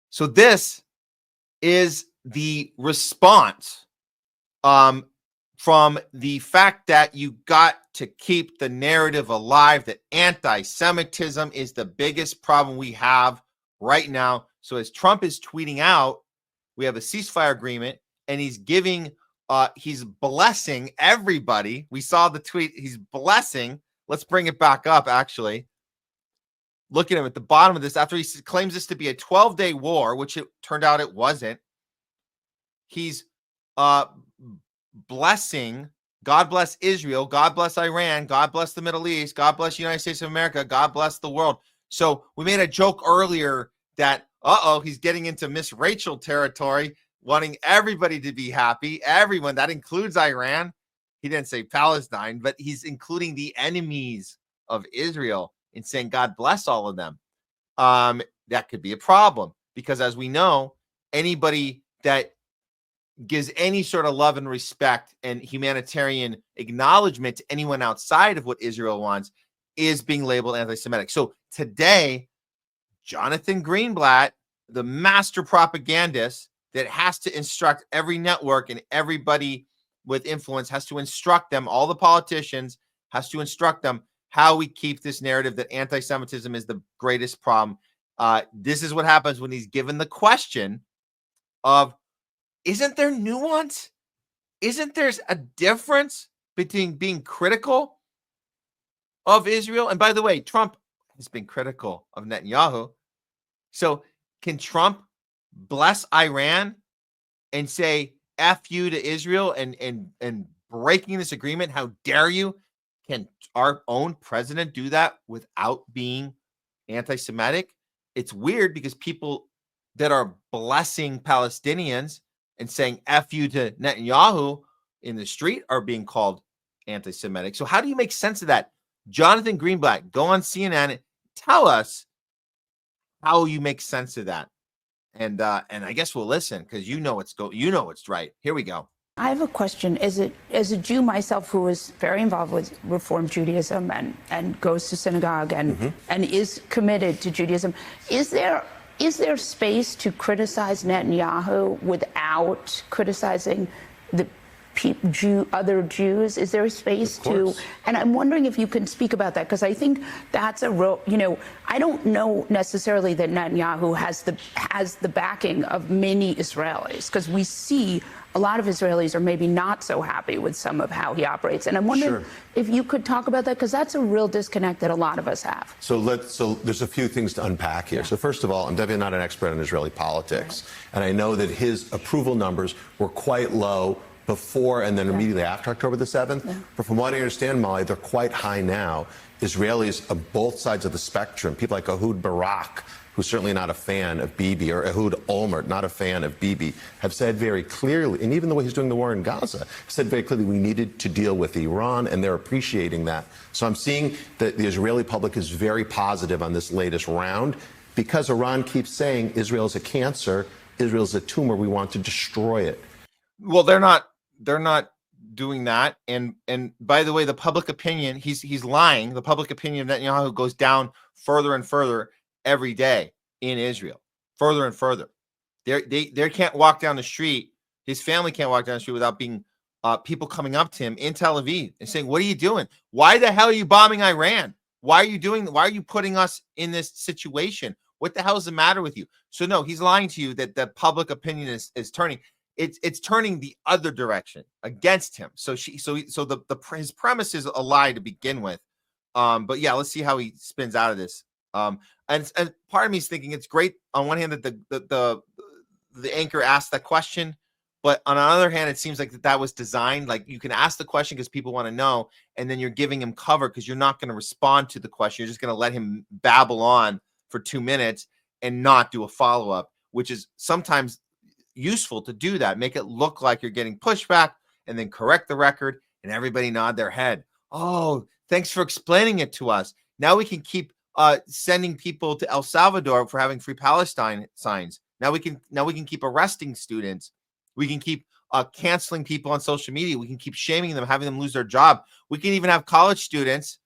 So this is the response from the fact that you got to keep the narrative alive that anti-Semitism is the biggest problem we have right now. So as Trump is tweeting out, we have a ceasefire agreement, and he's blessing everybody. We saw the tweet. He's blessing. Let's bring it back up, actually. Look at him at the bottom of this. After he claims this to be a 12-day war, which it turned out it wasn't, he's blessing. God bless Israel. God bless Iran. God bless the Middle East. God bless the United States of America. God bless the world. So we made a joke earlier that, he's getting into Miss Rachel territory, wanting everybody to be happy. Everyone. That includes Iran. He didn't say Palestine, but he's including the enemies of Israel in saying God bless all of them. That could be a problem because, as we know, anybody that gives any sort of love and respect and humanitarian acknowledgement to anyone outside of what Israel wants is being labeled anti-Semitic. So today, Jonathan Greenblatt, the master propagandist that has to instruct every network and everybody with influence, has to instruct them, all the politicians, has to instruct them how we keep this narrative that anti-Semitism is the greatest problem. This is what happens when he's given the question of, isn't there nuance? Isn't there a difference between being critical of Israel? And by the way, Trump has been critical of Netanyahu. So can Trump bless Iran and say F you to Israel and breaking this agreement? How dare you? Can our own president do that without being anti-Semitic? It's weird because people that are blessing Palestinians and saying F you to Netanyahu in the street are being called anti-Semitic. So how do you make sense of that? Jonathan Greenblatt, go on CNN and tell us how you make sense of that. And I guess we'll listen because you know what's right. Here we go. I have a question. As a Jew myself who is very involved with Reform Judaism and goes to synagogue and is committed to Judaism, is there space to criticize Netanyahu without criticizing the other Jews? Is there a space to? And I'm wondering if you can speak about that, because I think that's a real, I don't know necessarily that Netanyahu has the backing of many Israelis, because we see a lot of Israelis are maybe not so happy with some of how he operates. And I'm wondering if you could talk about that, because that's a real disconnect that a lot of us have. So there's a few things to unpack here. So first of all, I'm definitely not an expert on Israeli politics. And I know that his approval numbers were quite low before and then immediately after October the 7th. But from what I understand, Molly, they're quite high now. Israelis of both sides of the spectrum, people like Ehud Barak, who's certainly not a fan of Bibi, or Ehud Olmert, not a fan of Bibi, have said very clearly, and even the way he's doing the war in Gaza, said very clearly we needed to deal with Iran, and they're appreciating that. So I'm seeing that the Israeli public is very positive on this latest round, because Iran keeps saying Israel's a cancer, Israel's a tumor, we want to destroy it. Well, they're not doing that. And by the way, the public opinion, he's lying. The public opinion of Netanyahu goes down further and further every day in Israel, further and further. They can't walk down the street. His family can't walk down the street without being people coming up to him in Tel Aviv and saying, "What are you doing? Why the hell are you bombing Iran? Why are you putting us in this situation? What the hell is the matter with you?" So no, he's lying to you that the public opinion is turning. It's turning the other direction against him. So his premise is a lie to begin with. But yeah, let's see how he spins out of this. And part of me is thinking it's great on one hand that the anchor asked that question, but on the other hand, it seems like that was designed. Like, you can ask the question because people want to know, and then you're giving him cover because you're not going to respond to the question. You're just going to let him babble on for 2 minutes and not do a follow-up, which is sometimes useful to do that. Make it look like you're getting pushback and then correct the record and everybody nod their head. Oh, thanks for explaining it to us. Now we can keep sending people to El Salvador for having free Palestine signs. Now we can keep arresting students. We can keep canceling people on social media. We can keep shaming them, having them lose their job. We can even have college students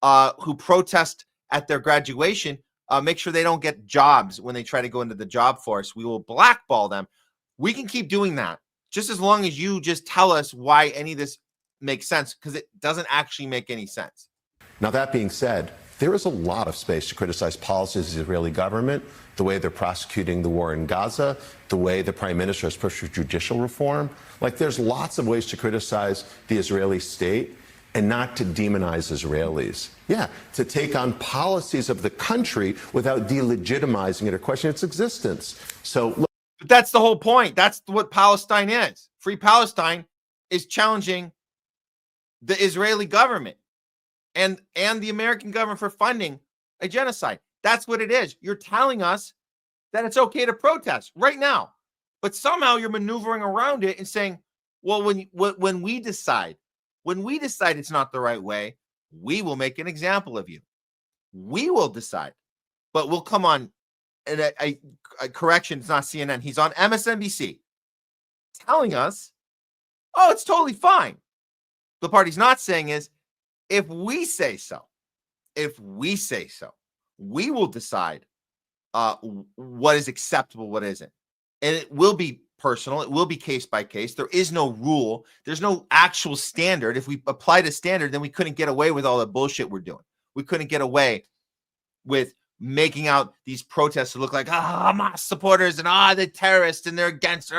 who protest at their graduation, make sure they don't get jobs when they try to go into the job force. We will blackball them. We can keep doing that just as long as you just tell us why any of this makes sense, because it doesn't actually make any sense. Now, that being said, there is a lot of space to criticize policies of the Israeli government, the way they're prosecuting the war in Gaza, the way the prime minister has pushed for judicial reform. Like, there's lots of ways to criticize the Israeli state and not to demonize Israelis. Yeah, to take on policies of the country without delegitimizing it or questioning its existence. So, look. But that's the whole point. That's what Palestine is. Free Palestine is challenging the Israeli government and the American government for funding a genocide. That's what it is. You're telling us that it's okay to protest right now, but somehow you're maneuvering around it and saying, well, when we decide it's not the right way, we will make an example of you. We will decide, but we'll come on. And a correction, it's not CNN. He's on MSNBC telling us, oh, it's totally fine. The part he's not saying is, if we say so, we will decide what is acceptable, what isn't. And it will be personal. It will be case by case. There is no rule. There's no actual standard. If we applied a standard, then we couldn't get away with all the bullshit we're doing. We couldn't get away with making out these protests to look like Hamas supporters and the terrorists and they're against.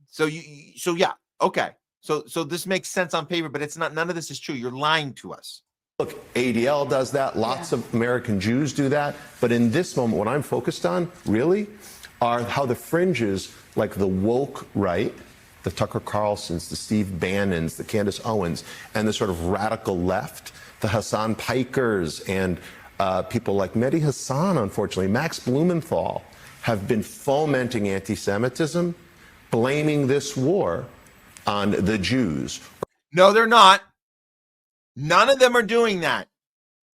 So yeah, okay. So this makes sense on paper, but it's not. None of this is true. You're lying to us. Look, ADL does that. Lots of American Jews do that. But in this moment, what I'm focused on really are how the fringes, like the woke right, the Tucker Carlsons, the Steve Bannons, the Candace Owens, and the sort of radical left, the Hassan Pikers, and people like Mehdi Hassan, unfortunately, Max Blumenthal, have been fomenting anti-Semitism, blaming this war on the Jews. No, they're not. None of them are doing that.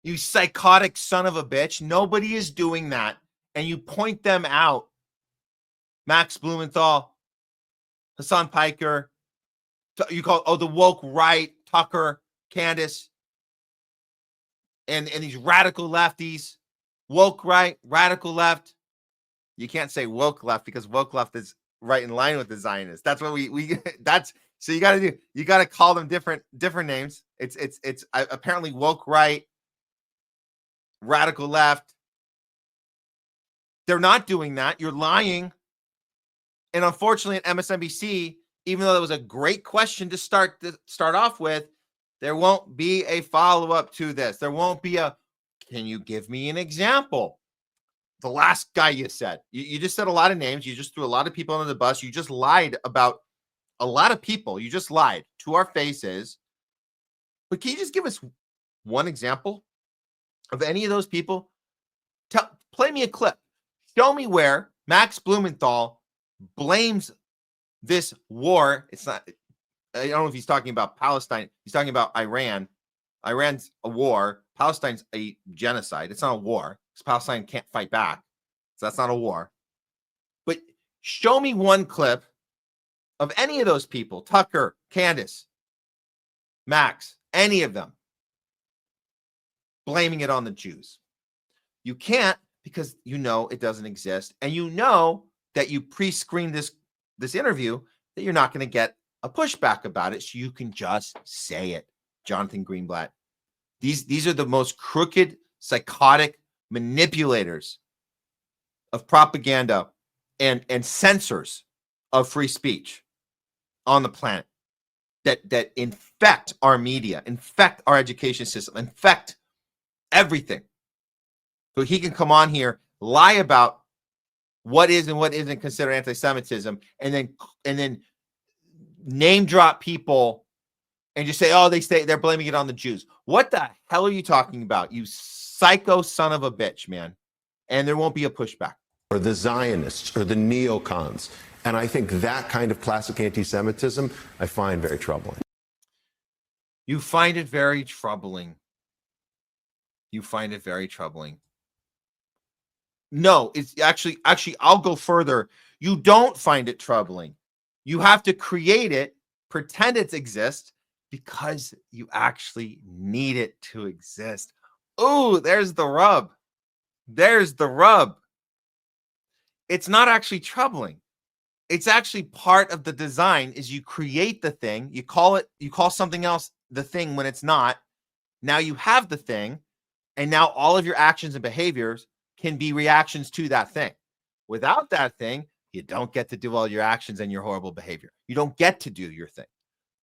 You psychotic son of a bitch. Nobody is doing that. And you point them out. Max Blumenthal, Hassan Piker, you call the woke right, Tucker, Candace, and these radical lefties, woke right, radical left. You can't say woke left because woke left is right in line with the Zionists. That's what we that's so you got to do. You got to call them different names. It's apparently woke right, radical left. They're not doing that. You're lying. And unfortunately at MSNBC, even though that was a great question to start off with, there won't be a follow-up to this. There won't be can you give me an example? The last guy you said. You just said a lot of names. You just threw a lot of people under the bus. You just lied about a lot of people. You just lied to our faces. But can you just give us one example of any of those people? Play me a clip. Show me where Max Blumenthal blames this war. It's not, I don't know if he's talking about Palestine. He's talking about Iran. Iran's a war. Palestine's a genocide. It's not a war because Palestine can't fight back. So that's not a war. But show me one clip of any of those people, Tucker, Candace, Max, any of them, blaming it on the Jews. You can't because you know it doesn't exist. And you know that you pre-screened this interview that you're not going to get a pushback about it. So you can just say it, Jonathan Greenblatt. These are the most crooked, psychotic manipulators of propaganda and censors of free speech on the planet that infect our media, infect our education system, infect everything. So he can come on here, lie about what is and what isn't considered anti-Semitism, and then name drop people and just say, oh, they're blaming it on the Jews. What the hell are you talking about? You psycho son of a bitch, man. And there won't be a pushback. Or the Zionists or the neocons. And I think that kind of classic anti-Semitism I find very troubling. You find it very troubling. You find it very troubling. No, it's actually, I'll go further. You don't find it troubling. You have to create it, pretend it exists, because you actually need it to exist. Oh, there's the rub. There's the rub. It's not actually troubling. It's actually part of the design is you create the thing, you call something else the thing when it's not. Now you have the thing, and now all of your actions and behaviors can be reactions to that thing. Without that thing, you don't get to do all your actions and your horrible behavior. You don't get to do your thing.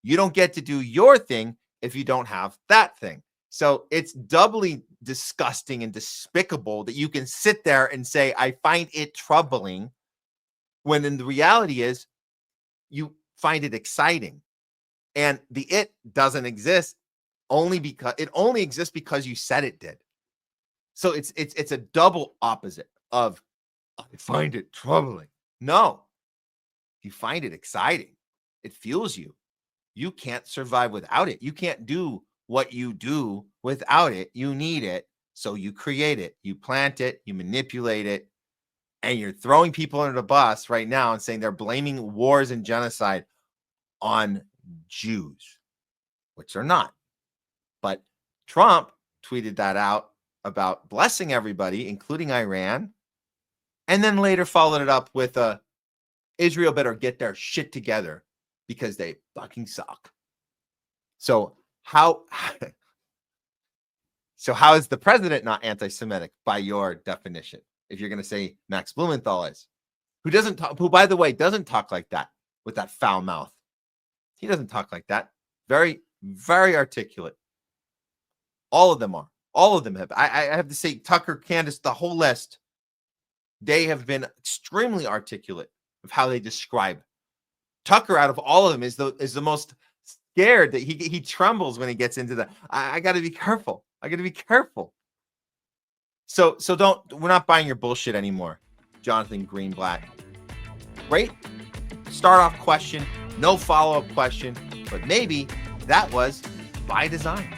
You don't get to do your thing if you don't have that thing. So it's doubly disgusting and despicable that you can sit there and say, I find it troubling, when in the reality is you find it exciting. And the it doesn't exist only because it only exists because you said it did. So it's a double opposite of I find it troubling. No, you find it exciting. It fuels you. You can't survive without it. You can't do what you do without it. You need it. So you create it, you plant it, you manipulate it, and you're throwing people under the bus right now and saying they're blaming wars and genocide on Jews, which they're not. But Trump tweeted that out about blessing everybody, including Iran, and then later followed it up with Israel better get their shit together because they fucking suck. So how is the president not anti-Semitic by your definition? If you're going to say Max Blumenthal is, who by the way doesn't talk like that with that foul mouth. He doesn't talk like that. Very, very articulate. All of them are. All of them have. I have to say, Tucker, Candace, the whole list, they have been extremely articulate of how they describe. Tucker, out of all of them, is the most scared that he trembles when he gets into that. I got to be careful. I got to be careful. So we're not buying your bullshit anymore, Jonathan Greenblatt. Great start off question, no follow-up question, but maybe that was by design.